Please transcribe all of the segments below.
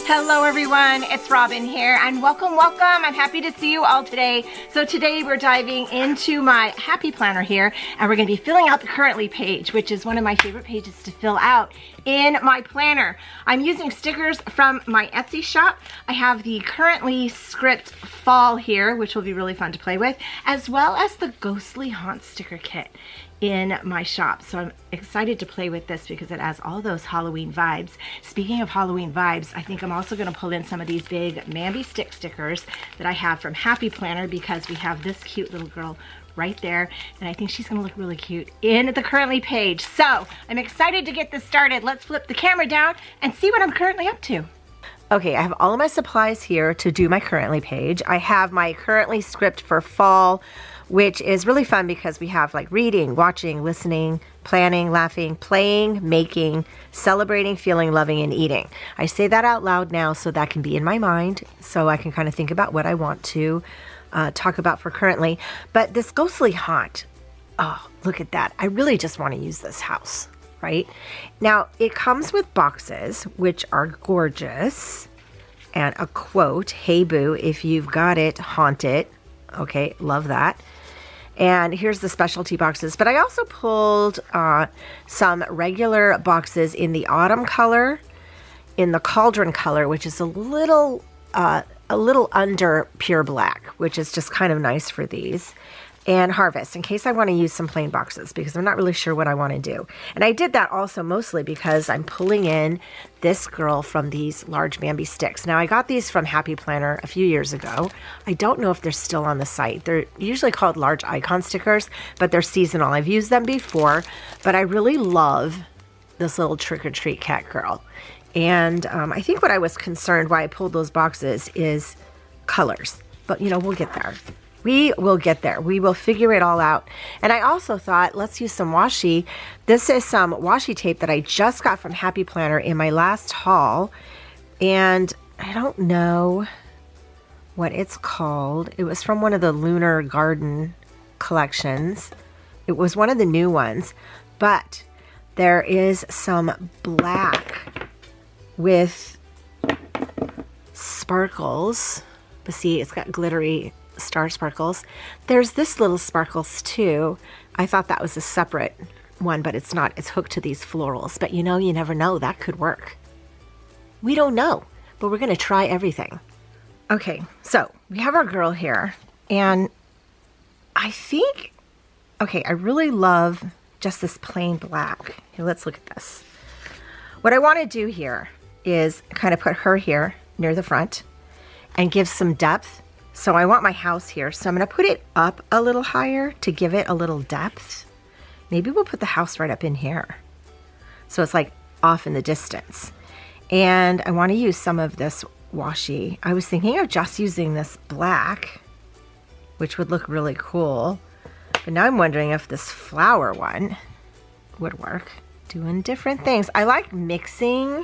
Hello everyone, it's Robin here and welcome. I'm happy to see you all today. So today we're diving into my Happy Planner here and we're going to be filling out the Currently page, which is one of my favorite pages to fill out in my planner. I'm using stickers from my Etsy shop. I have the Currently script fall here, which will be really fun to play with, as well as the Ghostly Haunt sticker kit in my shop. So I'm excited to play with this because it has all those Halloween vibes. Speaking of Halloween vibes, I think I'm also going to pull in some of these big Mambi stickers that I have from Happy Planner because we have this cute little girl right there and I think she's going to look really cute in the Currently page. So I'm excited to get this started. Let's flip the camera down and see what I'm currently up to. Okay, I have all of my supplies here to do my Currently page. I have my Currently script for fall, which is really fun because we have like reading, watching, listening, planning, laughing, playing, making, celebrating, feeling, loving, and eating. I say that out loud now so that can be in my mind so I can kind of think about what I want to talk about for Currently. But this Ghostly Haunt, oh, look at that. I really just want to use this house, right? Now, it comes with boxes, which are gorgeous, and a quote, "Hey boo, if you've got it, haunt it." Okay, love that. And here's the specialty boxes, but I also pulled some regular boxes in the autumn color, in the cauldron color, which is a little under pure black, which is just kind of nice for these, and harvest, in case I want to use some plain boxes because I'm not really sure what I want to do. And I did that also mostly because I'm pulling in this girl from these large Mambi sticks. Now I got these from Happy Planner a few years ago. I don't know if they're still on the site. They're usually called large icon stickers, but they're seasonal. I've used them before, but I really love this little trick-or-treat cat girl. And I think what I was concerned why I pulled those boxes is colors, but you know, we'll get there. We will get there. We will figure it all out. And I also thought, let's use some washi. This is some washi tape that I just got from Happy Planner in my last haul. And I don't know what it's called. It was from one of the Lunar Garden collections. It was one of the new ones. But there is some black with sparkles. But see, it's got glittery star sparkles. There's this little sparkles too. I thought that was a separate one, but it's not. It's hooked to these florals. But you know, you never know. That could work. We don't know, but we're going to try everything. Okay, so we have our girl here, and I think, okay, I really love just this plain black. Here, let's look at this. What I want to do here is kind of put her here near the front and give some depth. So I want my house here, so I'm going to put it up a little higher to give it a little depth. Maybe we'll put the house right up in here, so it's like off in the distance. And I want to use some of this washi. I was thinking of just using this black, which would look really cool. But now I'm wondering if this flower one would work. Doing different things. I like mixing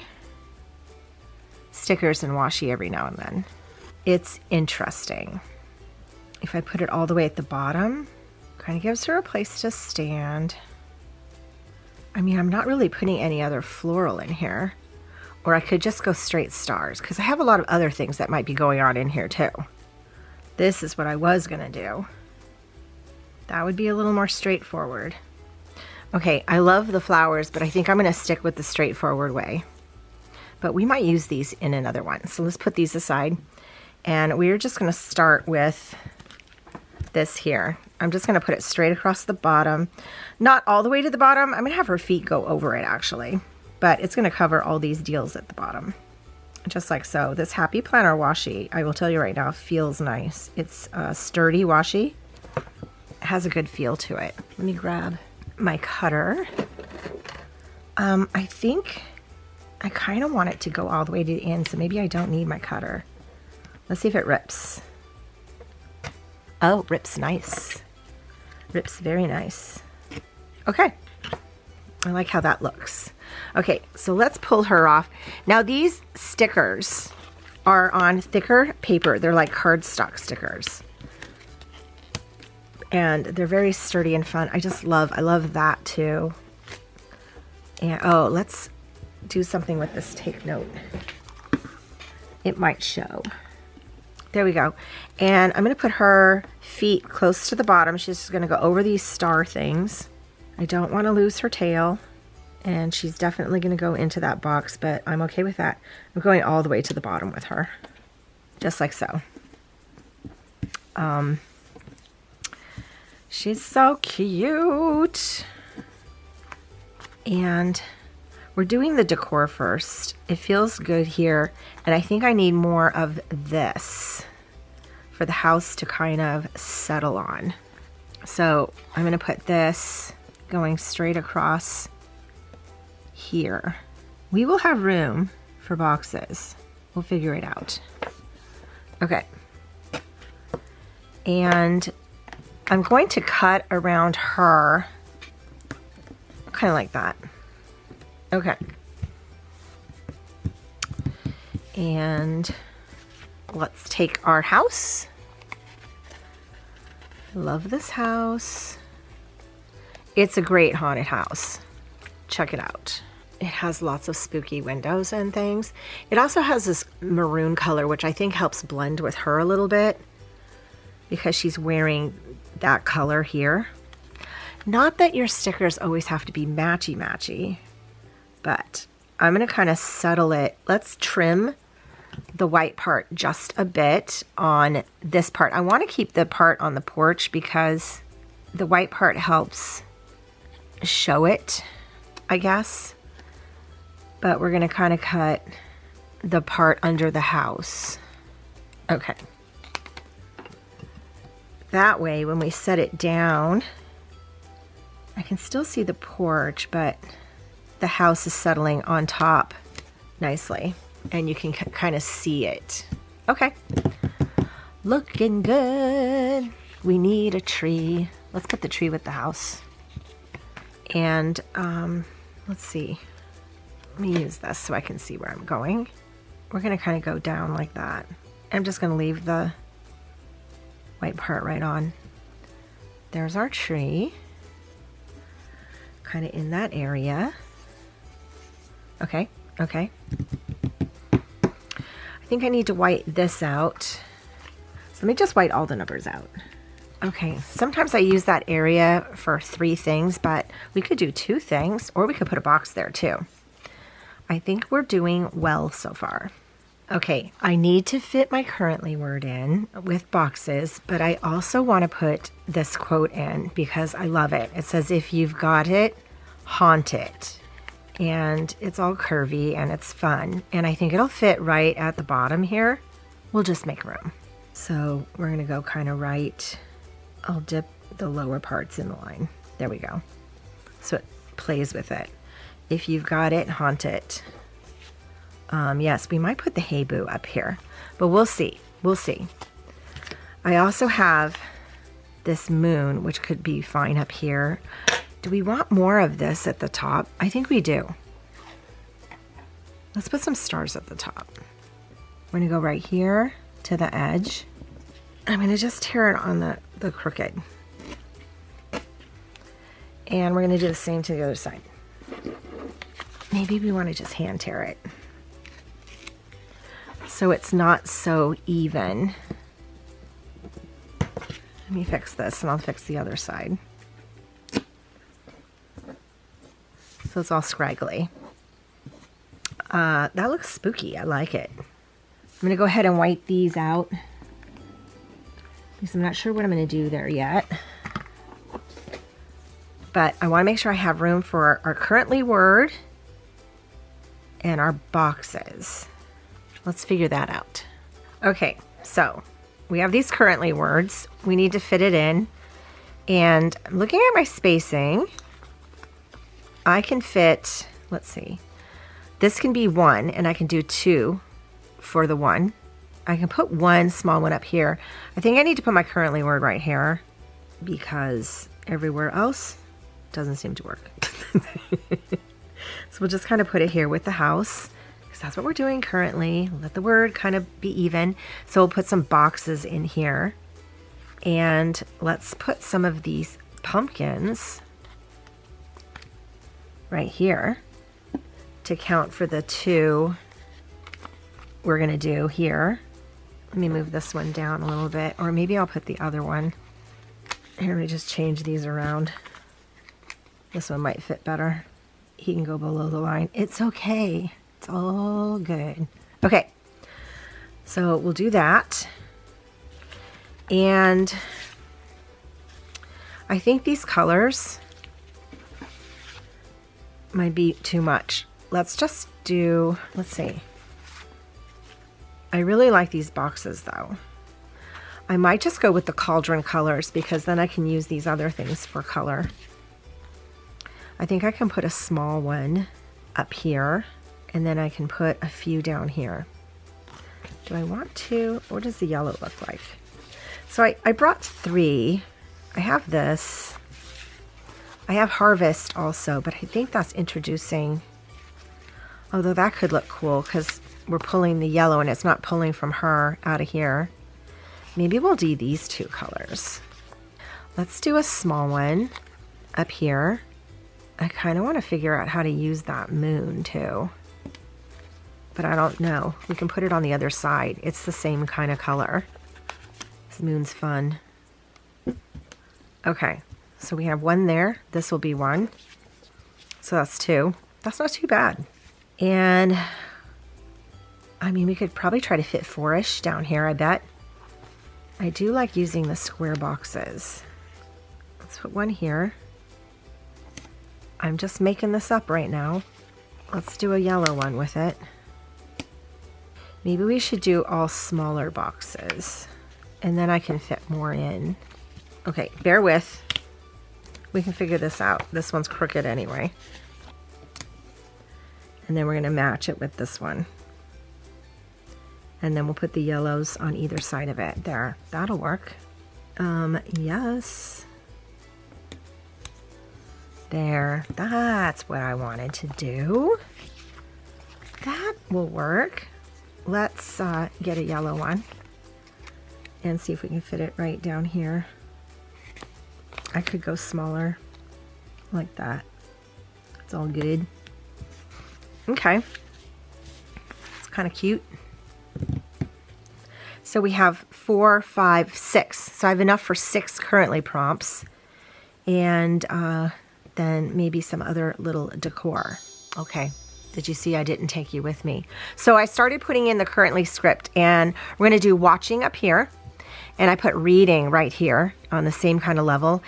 stickers and washi every now and then. It's interesting. If I put it all the way at the bottom, kind of gives her a place to stand. I mean, I'm not really putting any other floral in here. Or I could just go straight stars, because I have a lot of other things that might be going on in here too. This is what I was gonna do. That would be a little more straightforward. Okay, I love the flowers, but I think I'm gonna stick with the straightforward way. But we might use these in another one. So let's put these aside. And we're just going to start with this here. I'm just going to put it straight across the bottom. Not all the way to the bottom. I'm going to have her feet go over it actually. But it's going to cover all these deals at the bottom. Just like so. This Happy Planner washi, I will tell you right now, feels nice. It's sturdy washi. It has a good feel to it. Let me grab my cutter. I think I kind of want it to go all the way to the end, so maybe I don't need my cutter. Let's see if it rips. Oh, rips nice. Rips very nice. Okay. I like how that looks. Okay, so let's pull her off. Now these stickers are on thicker paper. They're like cardstock stickers. And they're very sturdy and fun. I love that too. And oh, let's do something with this take note. it might show. There we go. And I'm going to put her feet close to the bottom. She's just going to go over these star things. I don't want to lose her tail. And she's definitely going to go into that box, but I'm okay with that. I'm going all the way to the bottom with her. Just like so. She's so cute. And we're doing the decor first. It feels good here. And I think I need more of this for the house to kind of settle on. So I'm going to put this going straight across here. We will have room for boxes. We'll figure it out. Okay. And I'm going to cut around her kind of like that. Okay. And let's take our house. Love this house. It's a great haunted house. Check it out. It has lots of spooky windows and things. It also has this maroon color, which I think helps blend with her a little bit because she's wearing that color here. Not that your stickers always have to be matchy-matchy, but I'm going to kind of settle it. Let's trim the white part just a bit on this part. I want to keep the part on the porch because the white part helps show it, I guess. But we're going to kind of cut the part under the house. Okay. That way, when we set it down, I can still see the porch, but the house is settling on top nicely. And you can kind of see it. Okay. Looking good. We need a tree. Let's put the tree with the house. And let's see. Let me use this so I can see where I'm going. We're going to kind of go down like that. I'm just going to leave the white part right on. There's our tree. Kind of in that area. Okay, okay. I think I need to white this out. So let me just white all the numbers out. Okay, sometimes I use that area for 3 things, but we could do 2 things, or we could put a box there too. I think we're doing well so far. Okay, I need to fit my currently word in with boxes, but I also want to put this quote in because I love it. It says, if you've got it, haunt it. And it's all curvy and it's fun. And I think it'll fit right at the bottom here. We'll just make room. So we're going to go kind of right. I'll dip the lower parts in the line. There we go. So it plays with it. If you've got it, haunt it. Yes, we might put the hey boo up here, but we'll see. We'll see. I also have this moon, which could be fine up here. Do we want more of this at the top? I think we do. Let's put some stars at the top. We're gonna go right here to the edge. I'm gonna just tear it on the crooked. And we're gonna do the same to the other side. Maybe we wanna just hand tear it, so it's not so even. Let me fix this and I'll fix the other side. So it's all scraggly. That looks spooky. I like it. I'm gonna go ahead and white these out because I'm not sure what I'm gonna do there yet. But I wanna make sure I have room for our currently word and our boxes. Let's figure that out. Okay, so we have these currently words. We need to fit it in. And I'm looking at my spacing. I can fit, let's see, this can be 1 and I can do 2 for the 1. I can put 1 small one up here. I think I need to put my currently word right here because everywhere else doesn't seem to work. So we'll just kind of put it here with the house because that's what we're doing currently. Let the word kind of be even. So we'll put some boxes in here and let's put some of these pumpkins right here to count for the 2 we're gonna do here. Let me move this one down a little bit, or maybe I'll put the other one. Here, let me just change these around. This one might fit better. He can go below the line. It's okay. It's all good. Okay, so we'll do that. And I think these colors might be too much. Let's just do, let's see. I really like these boxes though. I might just go with the cauldron colors because then I can use these other things for color. I think I can put a small one up here and then I can put a few down here. Do I want to, what does the yellow look like? So I brought 3. I have this. I have Harvest also, but I think that's introducing, although that could look cool because we're pulling the yellow and it's not pulling from her out of here. Maybe we'll do these 2 colors. Let's do a small one up here. I kind of want to figure out how to use that moon too, but I don't know. We can put it on the other side. It's the same kind of color. This moon's fun. Okay, so we have 1 there. This will be 1. So that's 2. That's not too bad. And I mean, we could probably try to fit 4-ish down here, I bet. I do like using the square boxes. Let's put 1 here. I'm just making this up right now. Let's do a yellow one with it. Maybe we should do all smaller boxes and then I can fit more in. Okay, bear with. We can figure this out. This one's crooked anyway. And then we're gonna match it with this one. And then we'll put the yellows on either side of it. There, that'll work. Yes. There, that's what I wanted to do. That will work. Let's get a yellow one and see if we can fit it right down here. I could go smaller like that. It's all good. Okay. It's kind of cute. So we have 4, 5, 6. So I have enough for 6 currently prompts. And then maybe some other little decor. Okay. Did you see I didn't take you with me? So I started putting in the currently script and we're going to do watching up here. And I put reading right here on the same kind of level.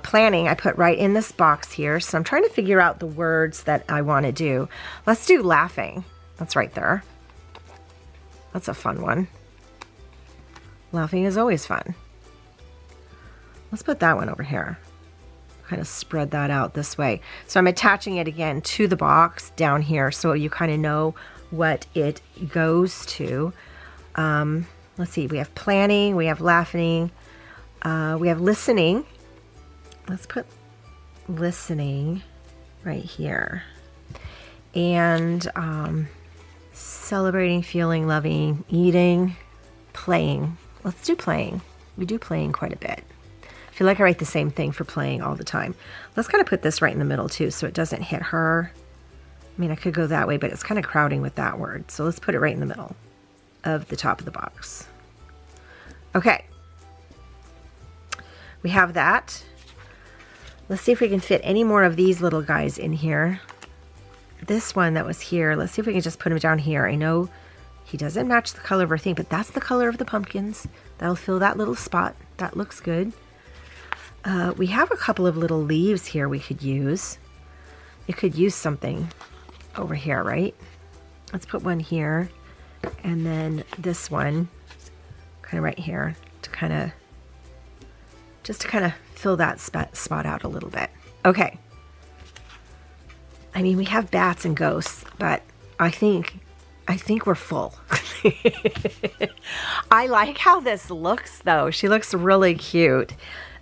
Planning I put right in this box here. So I'm trying to figure out the words that I want to do. Let's do laughing. That's right there. That's a fun one. Laughing is always fun. Let's put that one over here. Kind of spread that out this way. So I'm attaching it again to the box down here so you kind of know what it goes to. Let's see, we have planning, we have laughing, we have listening. Let's put listening right here. And celebrating, feeling, loving, eating, playing. Let's do playing. We do playing quite a bit. I feel like I write the same thing for playing all the time. Let's kind of put this right in the middle too so it doesn't hit her. I mean, I could go that way, but it's kind of crowding with that word. So let's put it right in the middle of the top of the box. Okay. We have that. Let's see if we can fit any more of these little guys in here. This one that was here, let's see if we can just put him down here. I know he doesn't match the color of our thing, but that's the color of the pumpkins. That'll fill that little spot. That looks good. We have a couple of little leaves here we could use. It could use something over here, right? Let's put one here. And then this one kind of right here to kind of, just to kind of fill that spot out a little bit. Okay. I mean, we have bats and ghosts, but I think we're full. I like how this looks though. She looks really cute.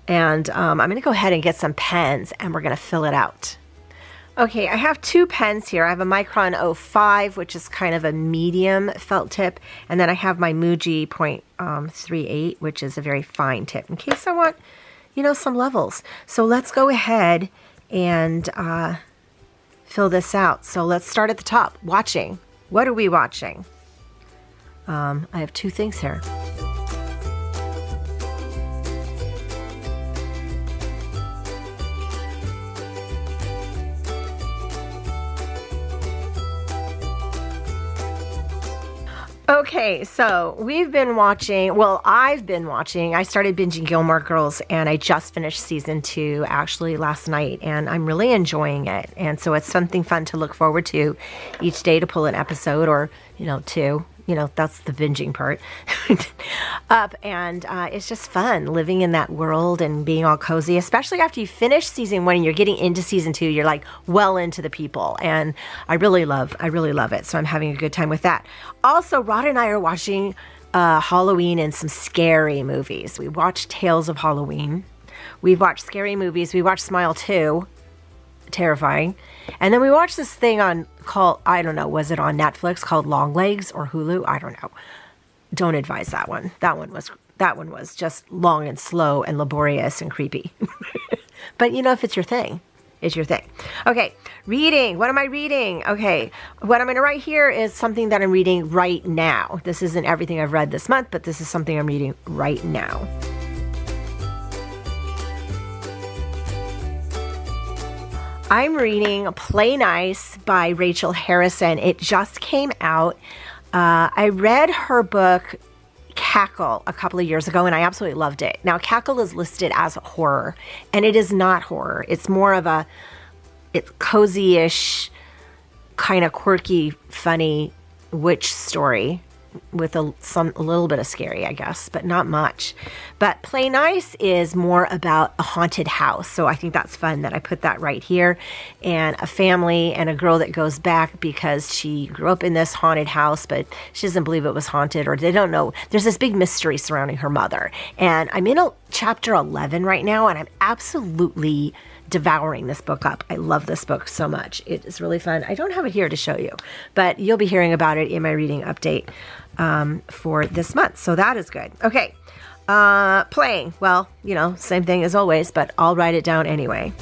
And I'm going to go ahead and get some pens and we're going to fill it out. Okay, I have 2 pens here. I have a Micron 05, which is kind of a medium felt tip. And then I have my Muji .38, which is a very fine tip in case I want, you know, some levels. So let's go ahead and fill this out. So let's start at the top. Watching. What are we watching? I have two things here. Okay, so I've been watching, I started binging Gilmore Girls, and I just finished season 2 actually last night, and I'm really enjoying it. And so it's something fun to look forward to each day, to pull an episode or, two. That's the binging part up. And it's just fun living in that world and being all cozy, especially after you finish season 1 and you're getting into season 2, you're like well into the people. And I really love it. So I'm having a good time with that. Also, Rod and I are watching Halloween and some scary movies. We watched Tales of Halloween. We've watched scary movies. We watched Smile 2. Terrifying. And then we watched this thing called, I don't know, was it on Netflix, called Long Legs or Hulu? I don't know. Don't advise that one. That one was just long and slow and laborious and creepy. But if it's your thing, it's your thing. Okay, reading. What am I reading? Okay, what I'm going to write here is something that I'm reading right now. This isn't everything I've read this month, but this is something I'm reading right now. I'm reading Play Nice by Rachel Harrison. It just came out. I read her book Cackle a couple of years ago, and I absolutely loved it. Now, Cackle is listed as horror, and it is not horror. It's more of it's cozy-ish, kind of quirky, funny witch story with a little bit of scary, I guess, but not much. But Play Nice is more about a haunted house. So I think that's fun that I put that right here. And a family and a girl that goes back because she grew up in this haunted house, but she doesn't believe it was haunted, or they don't know. There's this big mystery surrounding her mother. And I'm in chapter 11 right now, and I'm absolutely devouring this book up. I love this book so much. It is really fun. I don't have it here to show you, but you'll be hearing about it in my reading update for this month. So that is good. Okay. Playing. Well, same thing as always, but I'll write it down anyway.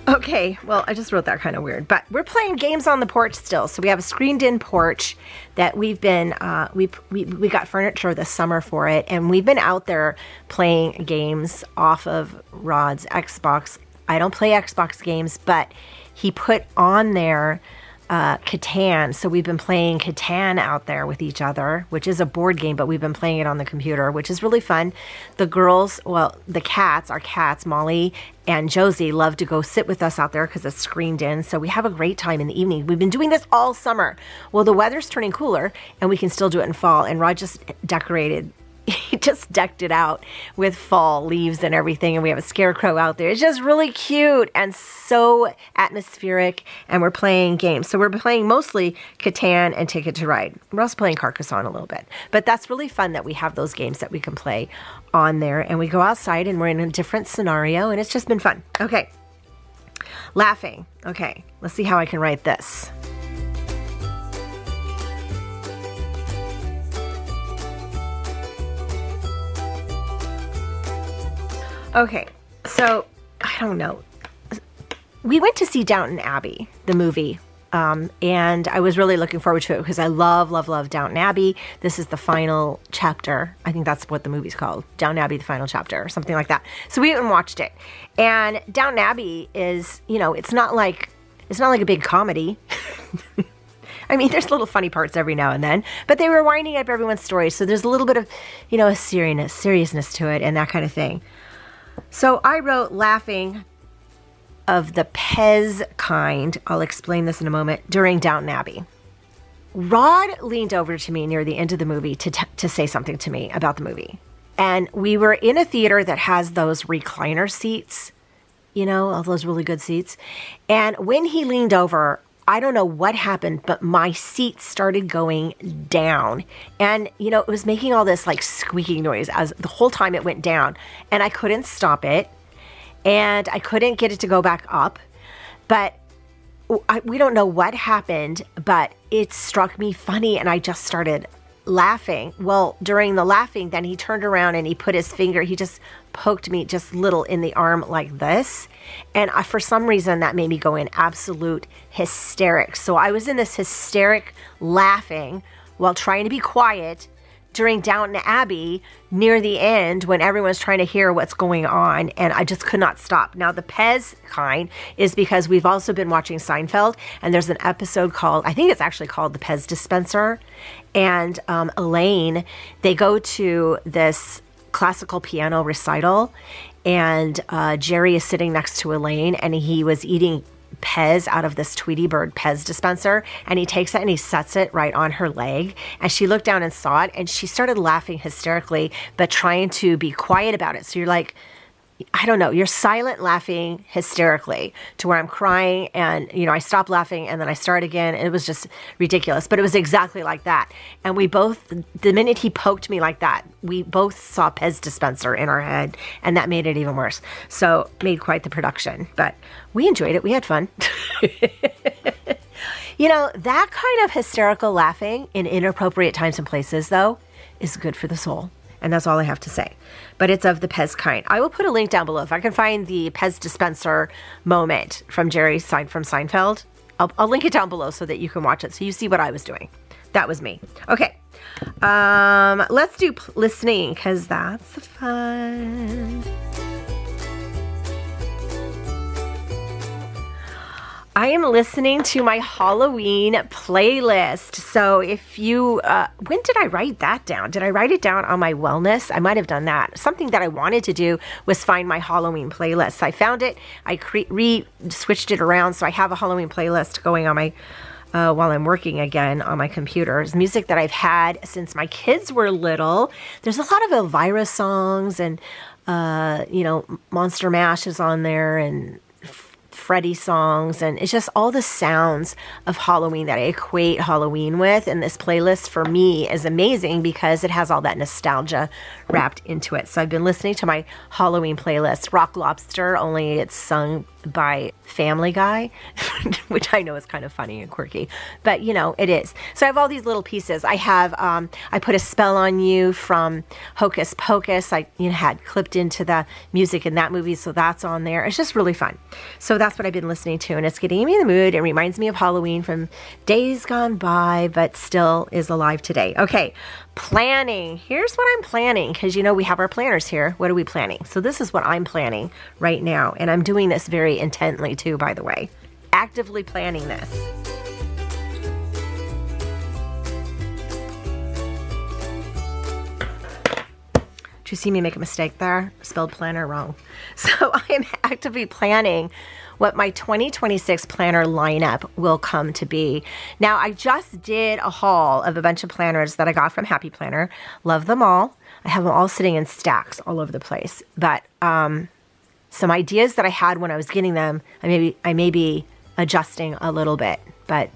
Okay, well, I just wrote that kind of weird, but we're playing games on the porch still. So we have a screened-in porch that we've been, we got furniture this summer for it, and we've been out there playing games off of Rod's Xbox. I don't play Xbox games, but he put on there Catan. So we've been playing Catan out there with each other, which is a board game, but we've been playing it on the computer, which is really fun. The girls, well, our cats, Molly and Josie, love to go sit with us out there because it's screened in. So we have a great time in the evening. We've been doing this all summer. Well, the weather's turning cooler and we can still do it in fall. And Rod just he just decked it out with fall leaves and everything, and we have a scarecrow out there. It's just really cute and so atmospheric, and we're playing games. So we're playing mostly Catan and Ticket to Ride. We're also playing Carcassonne a little bit, but that's really fun that we have those games that we can play on there, and we go outside and we're in a different scenario, and it's just been fun. Okay, laughing. Okay, let's see how I can write this. Okay, so I don't know. We went to see Downton Abbey, the movie, and I was really looking forward to it because I love, love, love Downton Abbey. This is the final chapter. I think that's what the movie's called, Downton Abbey, the final chapter, or something like that. So we went and watched it. And Downton Abbey is, it's not like a big comedy. I mean, there's little funny parts every now and then, but they were winding up everyone's story. So there's a little bit of, a seriousness to it and that kind of thing. So I wrote laughing of the Pez kind, I'll explain this in a moment, during Downton Abbey. Rod leaned over to me near the end of the movie to say something to me about the movie. And we were in a theater that has those recliner seats, all those really good seats. And when he leaned over, I don't know what happened, but my seat started going down. And, it was making all this like squeaking noise as the whole time it went down. And I couldn't stop it. And I couldn't get it to go back up. But we don't know what happened, but it struck me funny. And I just started laughing. Well, during the laughing, then he turned around and he put his finger, he just poked me just little in the arm like this. And for some reason, that made me go in absolute hysterics. So I was in this hysteric laughing while trying to be quiet during Downton Abbey near the end when everyone's trying to hear what's going on, and I just could not stop. Now, the Pez kind is because we've also been watching Seinfeld, and there's an episode called, I think it's actually called The Pez Dispenser, and Elaine, they go to this classical piano recital, and Jerry is sitting next to Elaine, and he was eating Pez out of this Tweety Bird Pez dispenser, and he takes it and he sets it right on her leg, and she looked down and saw it, and she started laughing hysterically but trying to be quiet about it. So you're like, I don't know, you're silent laughing hysterically to where I'm crying, and I stopped laughing and then I start again. It was just ridiculous, but it was exactly like that. And we both, the minute he poked me like that, we both saw Pez dispenser in our head, and that made it even worse. So made quite the production, but we enjoyed it. We had fun. That kind of hysterical laughing in inappropriate times and places, though, is good for the soul. And that's all I have to say. But it's of the Pez kind. I will put a link down below. If I can find the Pez dispenser moment from Jerry from Seinfeld, I'll link it down below so that you can watch it. So you see what I was doing. That was me. Okay. Let's do listening, because that's fun. I am listening to my Halloween playlist. So if you, when did I write that down? Did I write it down on my wellness? I might have done that. Something that I wanted to do was find my Halloween playlist. I found it. I switched it around. So I have a Halloween playlist going on my, while I'm working again on my computer. It's music that I've had since my kids were little. There's a lot of Elvira songs, and, Monster Mash is on there, and Freddy songs, and it's just all the sounds of Halloween that I equate Halloween with. And this playlist for me is amazing because it has all that nostalgia wrapped into it. So I've been listening to my Halloween playlist, Rock Lobster, only it's sung by Family Guy, which I know is kind of funny and quirky, but it is. So I have all these little pieces. I have, I put a spell on you from Hocus Pocus. I had clipped into the music in that movie, so that's on there. It's just really fun. So that's what I've been listening to, and it's getting me in the mood. It reminds me of Halloween from days gone by, but still is alive today. Okay, planning. Here's what I'm planning, because we have our planners here. What are we planning? So this is what I'm planning right now, and I'm doing this very intently too, by the way. Actively planning this. Did you see me make a mistake there? Spelled planner wrong. So I am actively planning what my 2026 planner lineup will come to be. Now, I just did a haul of a bunch of planners that I got from Happy Planner. Love them all. I have them all sitting in stacks all over the place. But some ideas that I had when I was getting them, I may be adjusting a little bit, but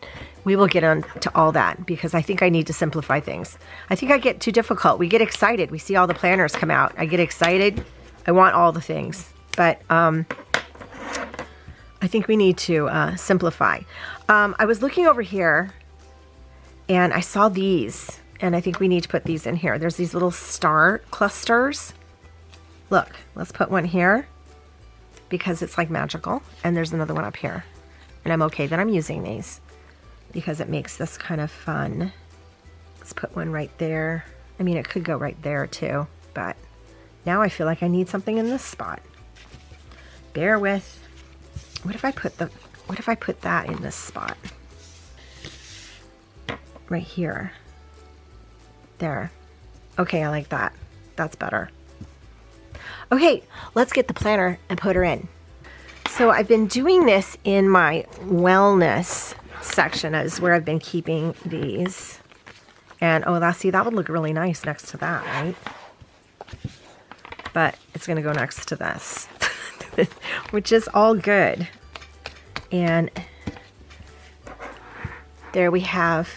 we will get on to all that because I think I need to simplify things. I think I get too difficult. We get excited. We see all the planners come out. I get excited. I want all the things, but I think we need to simplify. I was looking over here and I saw these, and I think we need to put these in here. There's these little star clusters. Look, let's put one here because it's like magical. And there's another one up here. And I'm okay that I'm using these because it makes this kind of fun. Let's put one right there. I mean, it could go right there too, but now I feel like I need something in this spot. Bear with. What if I put that in this spot? Right here. There. Okay, I like that. That's better. Okay, let's get the planner and put her in. So I've been doing this in my wellness section, is where I've been keeping these. And see, that would look really nice next to that, right? But it's gonna go next to this, which is all good. And there we have,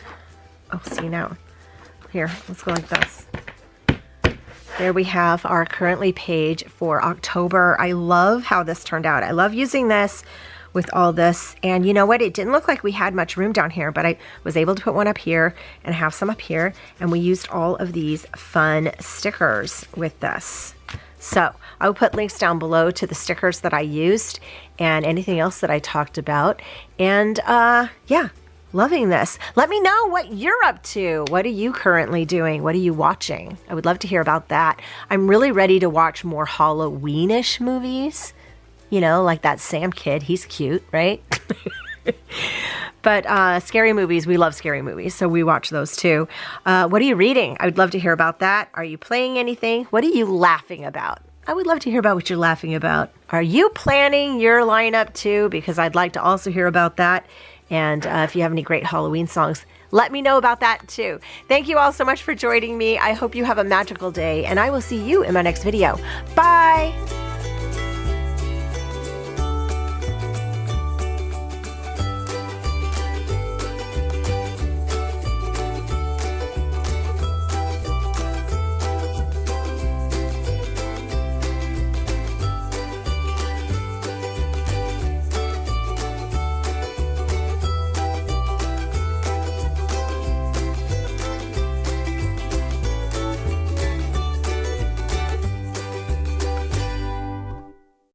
see now, here, let's go like this. There we have our currently page for October. I love how this turned out. I love using this with all this. And you know what? It didn't look like we had much room down here, but I was able to put one up here and have some up here. And we used all of these fun stickers with this. So I will put links down below to the stickers that I used and anything else that I talked about. And yeah, loving this. Let me know what you're up to. What are you currently doing? What are you watching? I would love to hear about that. I'm really ready to watch more Halloween-ish movies. You know, like that Sam kid. He's cute, right? But scary movies, we love scary movies, so we watch those too. What are you reading? I would love to hear about that. Are you playing anything? What are you laughing about? I would love to hear about what you're laughing about. Are you planning your lineup too? Because I'd like to also hear about that. And if you have any great Halloween songs, let me know about that too. Thank you all so much for joining me. I hope you have a magical day, and I will see you in my next video. Bye!